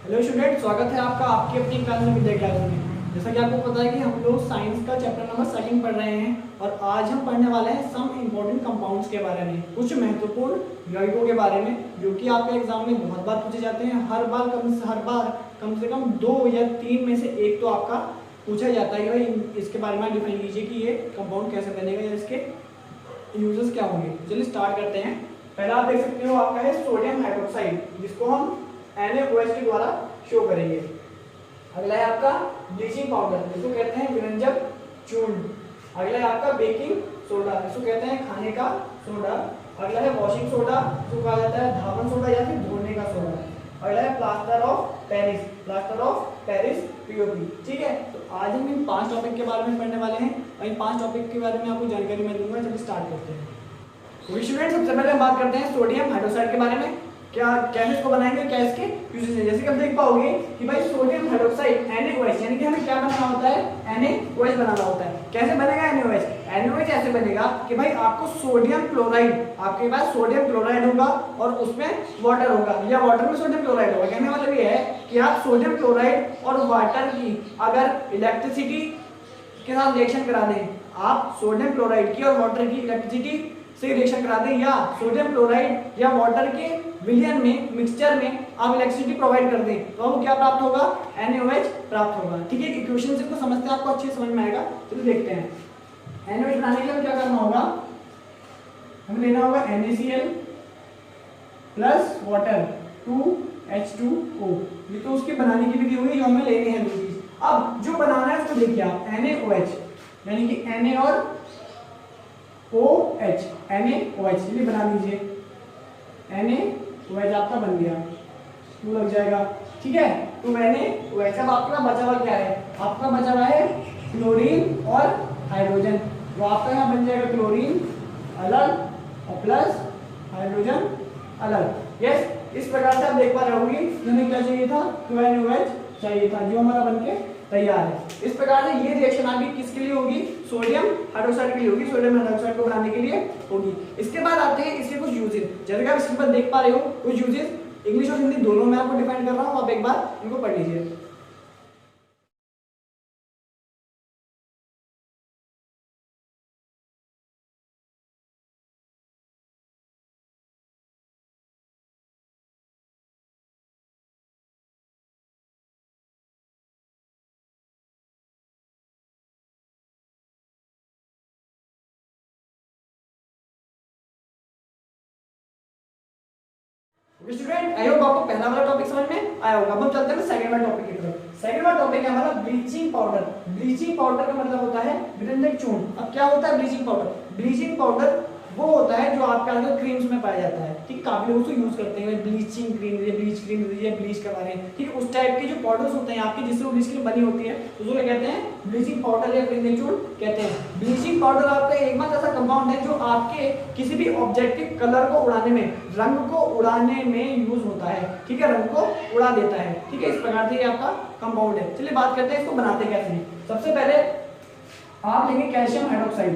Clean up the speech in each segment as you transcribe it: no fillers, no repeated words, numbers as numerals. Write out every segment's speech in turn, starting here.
Hello student, स्वागत है आपका आपकी अपनी क्लास में विद्या क्लास में। जैसा कि आपको पता है कि हम लोग साइंस का चैप्टर नंबर 2 पढ़ रहे हैं और आज हम पढ़ने वाले हैं सम इम्पोर्टेंट कंपाउंड्स के बारे में, कुछ महत्वपूर्ण यौगिकों के बारे में जो कि आपके एग्जाम में बहुत बार पूछे जाते हैं। हर बार कम से कम 2 या 3 में से एक तो आपका पूछा जाता है कि भाई इसके बारे में डिफाइन कीजिए कि ये कंपाउंड कैसे बनेगा या इसके यूजेस क्या होंगे। चलिए स्टार्ट करते हैं। पहला आप देख सकते हो आपका है सोडियम हाइड्रोक्साइड, जिसको हम NaOH के द्वारा शो करेंगे। अगला है आपका ब्लीचिंग पाउडर, जिसको कहते हैं विरंजक चूर्ण। अगला है आपका बेकिंग सोडा, जिसको कहते हैं खाने का सोडा। अगला है वॉशिंग सोडा, जिसको कहा जाता है धावन सोडा या फिर धोने का सोडा। अगला है प्लास्टर ऑफ पेरिस पीओपी। ठीक है, तो आज हम इन 5 टॉपिक के बारे में पढ़ने वाले हैं और इन 5 टॉपिक के बारे में आपको जानकारी मैं दूंगा। चलिए स्टार्ट करते हैं। तो स्टूडेंट, सबसे पहले हम बात करते हैं सोडियम हाइड्रोक्साइड के बारे में। क्या कैसे इसको बनाएंगे, क्या इसके यूजेस है। जैसे कि आप देख पाओगे कि भाई सोडियम हाइड्रोक्साइड NaOH, यानी कि हमें क्या बनाना होता है, NaOH बनाना होता है। कैसे बनेगा NaOH ऐसे बनेगा कि भाई आपको सोडियम क्लोराइड, आपके पास सोडियम क्लोराइड होगा और उसमें वाटर होगा या वाटर में सोडियम क्लोराइड होगा। कहने का मतलब ये है कि आप सोडियम क्लोराइड और वाटर की अगर इलेक्ट्रिसिटी के साथ रिएक्शन करा दें, आप सोडियम क्लोराइड की और वाटर की इलेक्ट्रिसिटी से रिएक्शन करा दें या सोडियम क्लोराइड या वाटर के विलयन में मिक्सचर में आप इलेक्ट्रिसिटी प्रोवाइड कर दें, तो आपको क्या प्राप्त होगा, NaOH प्राप्त होगा। ठीक है, इक्वेशन से को समझते हैं, आपको अच्छे समझ में आएगा। चलिए देखते हैं। NaOH बनाने के लिए क्या करना होगा, हमें लेना होगा NaCl प्लस वाटर 2H2O। ये तो उसके बनाने की विधि हुई जो हमें लेनी है दूसरी। अब जो बनाना है उसको देखिए आप, NaOH यानी कि Na और OH, NaOH ये बना लीजिए। NaOH आपका बन गया, 2 लग जाएगा। ठीक है, तो NaOH। अब आपका बचा हुआ क्या है, आपका बचा हुआ है क्लोरीन और हाइड्रोजन। तो आपका यहाँ बन जाएगा क्लोरीन अलग और प्लस हाइड्रोजन अलग। यस, इस प्रकार से आप देख पा रहे होंगे हमें क्या चाहिए था, NaOH चाहिए था, जो हमारा बनके तैयार है। इस प्रकार से ये रिएक्शन आपकी किसके लिए होगी, सोडियम हाइड्रोक्साइड के लिए होगी, सोडियम हाइड्रोक्साइड को बनाने के लिए होगी। इसके बाद आते हैं इसके कुछ यूजेस। जैसे कि आप इसके बाद देख पा रहे हो कुछ यूजेस, इंग्लिश और हिंदी दोनों में आपको डिफाइन कर रहा हूं, आप एक बार इनको पढ़ लीजिए। स्टूडेंट, आई होप आपको पहला वाला टॉपिक समझ में आया होगा। अब हम चलते हैं सेकंड वाला टॉपिक की तरफ। सेकंड वाला टॉपिक है हमारा ब्लीचिंग पाउडर। ब्लीचिंग पाउडर का मतलब होता है विरंजक चूर्ण। अब क्या होता है ब्लीचिंग पाउडर, ब्लीचिंग पाउडर वो होता है जो आपके अंदर क्रीम्स में पाया जाता है। ठीक, काफी लोग उसको यूज करते हैं, ब्लीचिंग क्रीम या ब्लीच क्रीम या ब्लीच करवा रहे हैं। ठीक है, उस टाइप के जो पाउडर्स होते हैं आपके, जिससे वो ब्लीच क्रीम बनी होती है, उसको क्या कहते हैं, ब्लीचिंग पाउडर या विरंजक चूर्ण कहते हैं। ब्लीचिंग पाउडर आपका एकमात्र ऐसा कंपाउंड है जो आपके किसी भी ऑब्जेक्टिव कलर को उड़ाने में, रंग को उड़ाने में यूज होता है। ठीक है, रंग को उड़ा देता है। ठीक है, इस प्रकार से ये आपका कंपाउंड है। चलिए बात करते हैं इसको बनाते कैसे हैं। सबसे पहले आप लेंगे कैल्शियम हाइड्रोक्साइड,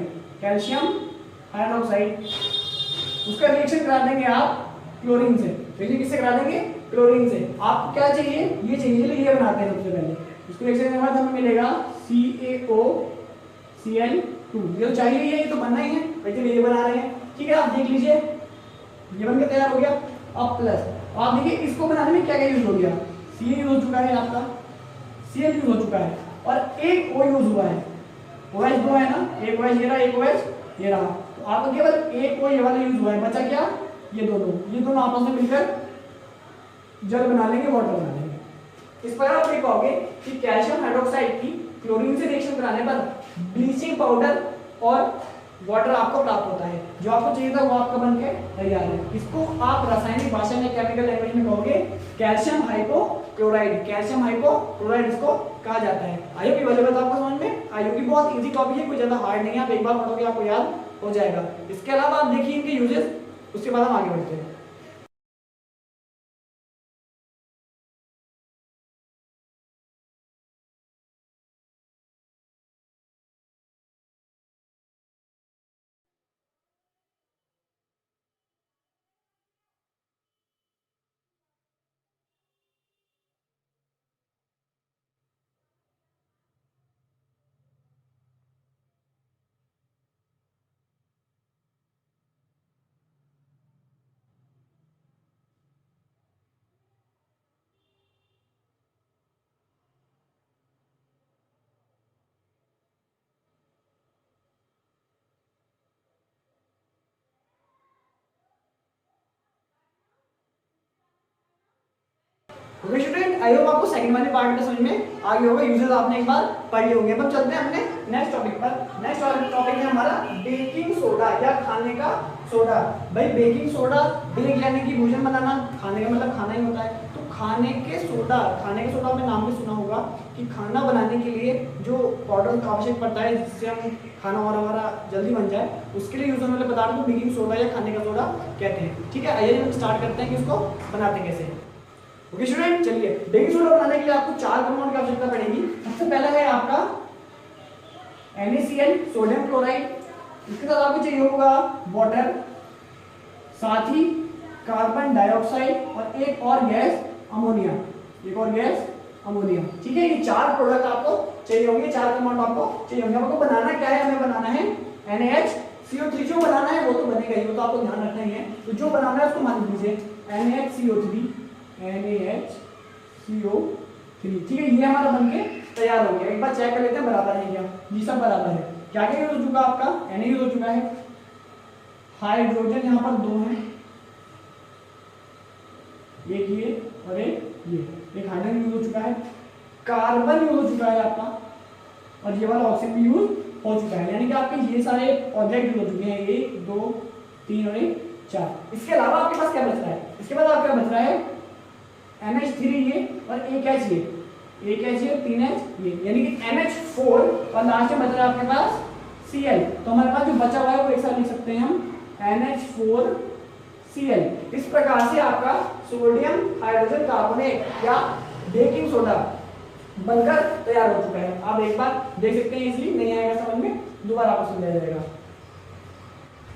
उसका रिएक्शन करा देंगे आप क्लोरीन से। रिएक्शन किससे करा देंगे, क्लोरीन से। आपको क्या चाहिए, ये चाहिए, चलिए ये बनाते हैं। सबसे पहले इसको रिएक्शन करने के बाद हमें मिलेगा CaOCl2। ये तो चाहिए ही है, ये तो बनना ही है, चलिए ये बना रहे हैं। ठीक है, आप देख लीजिए ये बनकर तैयार हो गया। अब प्लस आप देखिए इसको बनाने में क्या क्या यूज हो गया, Ca यूज हो चुका है आपका, Cl यूज हो चुका है और एक O यूज हुआ है। OH 2 है ना, एक OH ये रहा, एक OH ये रहा, तो आपका केवल एक O ये वाला यूज हुआ है। बचा क्या, ये दोनों आपस में मिलकर जल बना लेंगे, वाटर बना लेंगे। इस पर आप देख पाओगे कि कैल्शियम हाइड्रोक्साइड की क्लोरीन से रिएक्शन कराने पर ब्लीचिंग पाउडर और वाटर आपको प्राप्त होता है। जो आपको चाहिए था वो आपका बनके तैयार है। इसको आप रासायनिक भाषा में, केमिकल लैंग्वेज में कहोगे कैल्शियम हाइपोक्लोराइड। कैल्शियम हाइपोक्लोराइड इसको कहा जाता है। आई होप ये वाली बात आपको समझ में आई होगी। बहुत इजी टॉपिक है, कोई ज्यादा हार्ड नहीं है, आप एक बार पढ़ोगे आपको याद हो जाएगा। इसके अलावा आप देखिए इनके यूजेस, उसके बाद हम आगे बढ़ते हैं। ओके स्टूडेंट, आई होप आपको सेकंड वाले पार्ट में समझ में आ गया होगा, यूजेस आपने एक बार पढ़ लिए होंगे। अब चलते हैं अपने नेक्स्ट टॉपिक पर। नेक्स्ट टॉपिक है हमारा बेकिंग सोडा या खाने का सोडा। भाई बेकिंग सोडा, बेक यानी कि भोजन बनाना, खाने का मतलब खाना ही होता है। तो खाने के सोडा आपने नाम भी सुना होगा कि खाना बनाने के लिए जो पाउडर का आवश्यक पड़ता है जिससे हम खाना और हमारा जल्दी बन जाए, उसके लिए यूज होने वाले पदार्थ को बेकिंग सोडा या खाने का सोडा कहते हैं। ठीक है, आइए हम स्टार्ट करते हैं कि उसको बनाते कैसे हैं। ओके स्टूडेंट, चलिए बेकिंग सोडा बनाने के लिए आपको 4 कंपाउंड की आवश्यकता पड़ेगी। सबसे पहला है आपका NaCl, सोडियम क्लोराइड। इसके साथ आपको चाहिए होगा वाटर, साथ ही कार्बन डाइऑक्साइड और एक और गैस अमोनिया, ठीक है। ये 4 प्रोडक्ट आपको चाहिए होंगे, 4 कंपाउंड आपको चाहिए होंगे। आपको बनाना क्या है, हमें बनाना है NaHCO3। जो बनाना है वो तो बनेगा ही, वो तो आपको ध्यान रखना ही है। तो जो बनाना है उसको मान लीजिए NaHCO3, ठीक है। ये हमारा बनके तैयार हो गया। एक बार चेक कर लेते हैं बराबर है क्या। जी सब बराबर है। क्या क्या यूज हो चुका आपका, Na यूज हो चुका है, हाइड्रोजन यहाँ पर 2 है, एक ये और एक हाइड्रोजन यूज हो चुका है, कार्बन यूज हो चुका है आपका, और ये वाला ऑक्सीजन भी यूज हो चुका है। यानी कि आपके ये सारे ऑब्जेक्ट यूज हो चुके हैं, 1 2 3 और 4। इसके अलावा आपके पास क्या बच रहा है, इसके बाद आपका बच रहा है NH3 ये और एक H ये, 3H ये, यानी कि NH4 और लास्ट में बच रहा है आपके पास Cl। तो हमारे पास जो बचा हुआ है वो एक साथ लिख सकते हैं हम NH4Cl। इस प्रकार से आपका सोडियम हाइड्रोजन कार्बोनेट या बेकिंग सोडा बनकर तैयार हो चुका है। आप एक बार देख सकते हैं, इसलिए नहीं आएगा समझ में दोबारा आपको समझाया जाएगा।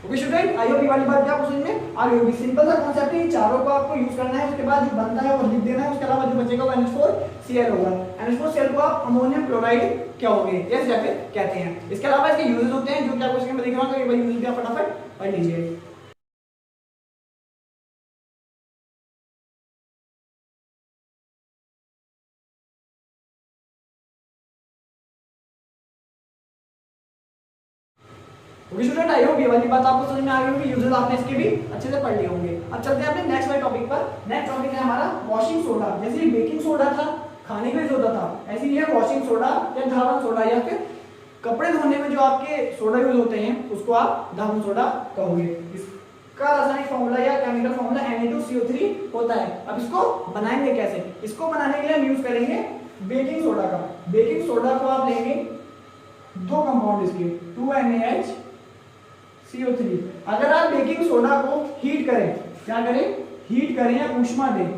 ओके स्टूडेंट, आई होप ये वाली बात आपको समझ में आ गई होगी। सिंपल सा कांसेप्ट है, चारों को आपको यूज करना है, उसके बाद जो बनता है वो लिख देना है, उसके अलावा जो बचेगा वो NH4Cl होगा। NH4Cl को आप अमोनियम क्लोराइड क्या होगे यस या फिर कहते हैं। इसके अलावा इसके यूजेस होते हैं जो कि आपको स्क्रीन पर दिख रहा होगा, एक बार यूजेस भी आप फटाफट पढ़ लीजिए। ओके स्टूडेंट, आई होप ये वाली बात आपको समझ में आ गई होगी, यूजेस आपने इसके भी अच्छे से पढ़ लिए होंगे। अब चलते हैं अपने नेक्स्ट वाले टॉपिक पर। नेक्स्ट टॉपिक है हमारा वॉशिंग सोडा। जैसे बेकिंग सोडा था खाने में जो होता था, ऐसे ही है वॉशिंग सोडा या धावन सोडा, या फिर कपड़े धोने में जो आपके सोडा यूज होते हैं उसको आप धावन सोडा कहोगे। इसका रासायनिक फॉर्मूला या केमिकल फॉर्मूला Na2CO3 होता है। अब इसको बनाएंगे कैसे, इसको बनाने के लिए हम यूज करेंगे बेकिंग सोडा का। बेकिंग सोडा को आप लेंगे 2 कंपाउंड इसके 2NaH CO3। अगर आप बेकिंग सोडा को हीट करें, क्या करें, हीट करें या ऊष्मा दें,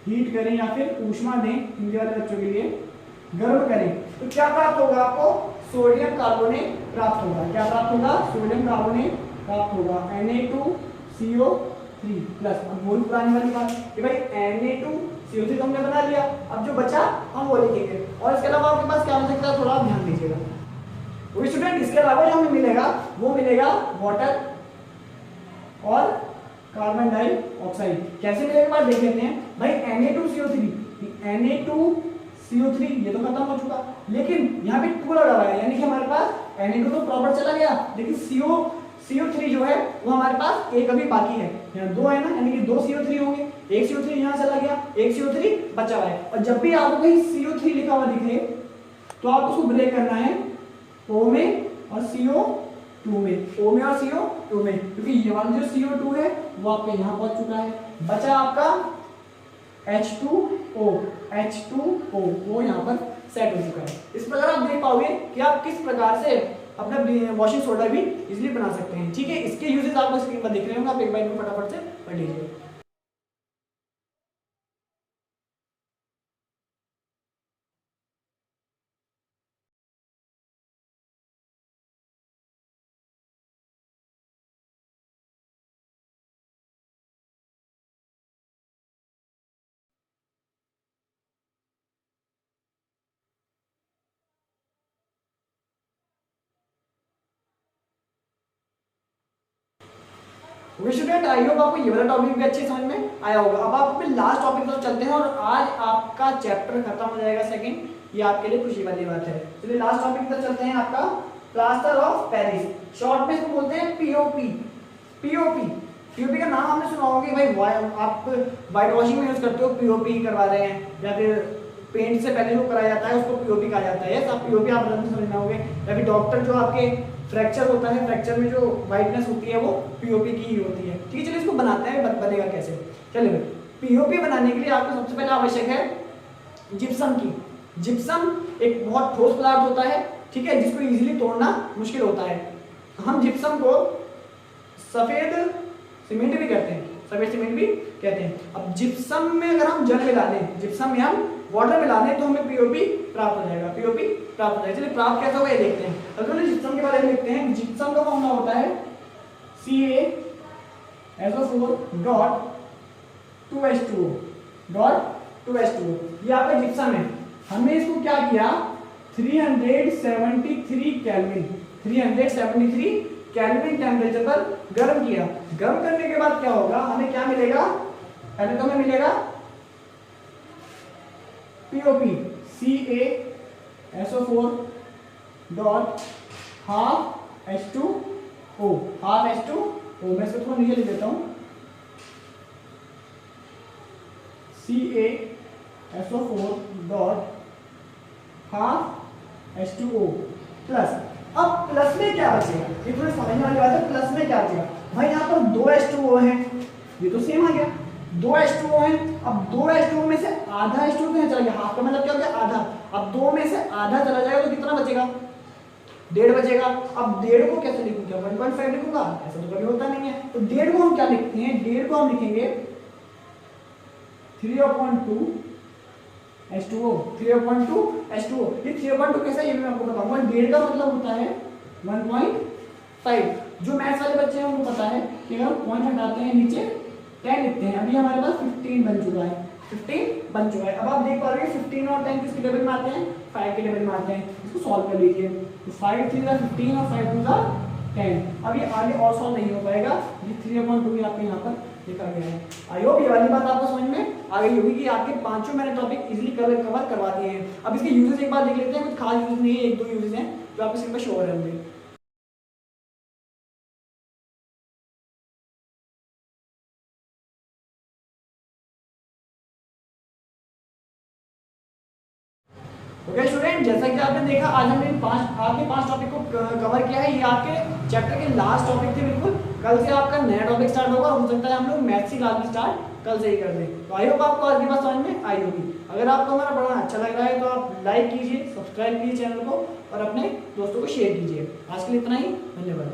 हीट करें या फिर ऊष्मा दें, हिंदी वाले बच्चों के लिए गर्म करें, तो क्या प्राप्त होगा आपको, सोडियम कार्बोनेट प्राप्त होगा। क्या प्राप्त होगा, सोडियम कार्बोनेट प्राप्त होगा, Na2CO3 प्लस। अब वही पुरानी वाली बात कि भाई Na2CO3 तो हमने बना लिया, अब जो बचा हम वो लिखेंगे। और इसके अलावा आपके पास क्या हो सकता है, थोड़ा आप ध्यान दीजिएगा। वो स्टूडेंट, इसके अलावा जो हमें मिलेगा वो मिलेगा वाटर और कार्बन डाइऑक्साइड। कैसे मिलेगा बात देख लेते हैं। भाई Na2CO3 ये तो खत्म हो चुका, लेकिन यहाँ पे 2 लगा हुआ है, यानी कि हमारे पास Na2 तो प्रॉपर चला गया, लेकिन CO3 जो है वो हमारे पास एक अभी बाकी है। यहाँ 2 है ना, यानी कि 2 CO3 होंगे, एक CO3 यहाँ चला गया, एक CO3 बचा हुआ है। और जब भी आपको कहीं CO3 लिखा हुआ दिखे तो आप उसको ब्रेक करना है O में और CO2 में, O में और CO2 में, क्योंकि ये वाला जो CO2 है वो आपके यहाँ पहुंच चुका है। बचा आपका H2O वो यहाँ पर सेट हो चुका है। इस प्रकार आप देख पाओगे कि आप किस प्रकार से अपना वॉशिंग सोडा भी इजीली बना सकते हैं। ठीक है, इसके यूजेस आपको स्क्रीन पर दिख रहे होंगे, आप एक बार इनको फटाफट से पढ़ लीजिए। स्टूडेंट, आई होप आपको ये वाला टॉपिक भी अच्छे समझ में आया होगा। अब आप अपने लास्ट टॉपिक पर चलते हैं और आज आपका चैप्टर खत्म हो जाएगा सेकंड, ये आपके लिए खुशी वाली बात है। चलिए लास्ट टॉपिक पर चलते हैं, आपका प्लास्टर ऑफ पेरिस, शॉर्ट में इसको बोलते हैं पीओपी। पीओपी का नाम आपने सुना होगा कि भाई आप वाइट वॉशिंग में यूज करते हो, पीओपी करवा रहे हैं, या फिर पेंट से पहले जो कराया जाता है उसको पीओपी कहा जाता है। यस, आप पीओपी आप समझना होंगे। या फिर डॉक्टर जो आपके फ्रैक्चर होता है, फ्रैक्चर में जो वाइटनेस होती है वो पीओपी की ही होती है। ठीक है, चलिए इसको बनाते हैं, बनेगा कैसे। चलिए, पीओपी बनाने के लिए आपको सबसे पहले आवश्यक है जिप्सम की। जिप्सम एक बहुत ठोस पदार्थ होता है, ठीक है, जिसको इजीली तोड़ना मुश्किल होता है। हम जिप्सम को सफेद सीमेंट भी कहते हैं, सफेद सीमेंट भी कहते हैं। अब जिप्सम में अगर हम जल मिला दें, जिप्सम में हम वाटर मिला दें तो हमें पीओपी प्राप्त हो जाएगा, पीओपी प्राप्त हो जाएगा। चलिए प्राप्त कैसे होगा ये देखते हैं। अगर हम जिप्सम के बारे में लिखते हैं, जिप्सम का फॉर्मूला होता है CaSO4 dot 2H2O dot 2H2O। ये आपका जिप्सम है। हमने इसको क्या किया, 373 केल्विन, 373 केल्विन टेम्परेचर पर गर्म किया। गर्म करने के बाद क्या होगा, हमें क्या मिलेगा, पहले तो हमें मिलेगा POP CaSO4 dot half H2O, half H2O। मैं इसको थोड़ा नीचे लिख देता हूं, CaSO4 dot half H2O plus. अब प्लस में क्या बचेगा, ये थोड़ी समझने वाली बात है। प्लस में क्या बचेगा भाई, यहाँ पर 2 H2O है, ये तो सेम आ गया, 2 H2O है। अब 2 H2O में से आधा H2O कहाँ चला गया, हाफ का मतलब क्या हो गया, आधा। अब 2 में से आधा चला जाएगा तो कितना बचेगा, 1.5 बचेगा। अब 1.5 को कैसे लिखूंगा, 1.5 लिखूंगा, ऐसा तो कभी होता नहीं है। तो 1.5 को हम क्या लिखते हैं, 1.5 को हम लिखेंगे 3/2 H2O, 3/2 H2O। ये 3/2 कैसा है ये भी मैं आपको बताऊंगा। 1.5 का मतलब होता है 1.5। जो मैथ्स वाले बच्चे हैं उनको पता है कि अगर हम पॉइंट हटाते हैं नीचे 10 लिखते हैं। अभी हमारे पास 15 बन चुका है, 15 बन चुका है। अब आप देख पा रहे हैं 15 और 10 किसके टेबल में आते हैं, 5 के टेबल में आते हैं। इसको सॉल्व कर लीजिए, तो 5 3 15 और 5 2 10। अब ये आगे और सॉल्व नहीं हो पाएगा, ये 3/2 आपके यहाँ पर लिखा गया है। आई होप ये वाली बात आपको समझ में आ गई होगी कि आपके पांचों मैंने टॉपिक इजीली कवर करवा दिए हैं। अब इसके यूजेस एक बार देख लेते हैं, कुछ खास यूज नहीं है, 1-2 यूजेस हैं जो आपको स्क्रीन पर शो हो रहे होंगे। ओके स्टूडेंट, जैसा कि आपने देखा आज हमने आपके 5 टॉपिक को कवर किया है। ये आपके चैप्टर के लास्ट टॉपिक थे बिल्कुल। कल से आपका नया टॉपिक स्टार्ट होगा, हो सकता है हम लोग मैथ्स की क्लास भी स्टार्ट कल से ही कर दें। तो आई होप आपको आज की बात समझ में आई होगी। अगर आपको हमारा पढ़ाना अच्छा लग रहा है तो आप लाइक कीजिए, सब्सक्राइब कीजिए चैनल को और अपने दोस्तों को शेयर कीजिए। आज के लिए इतना ही, धन्यवाद।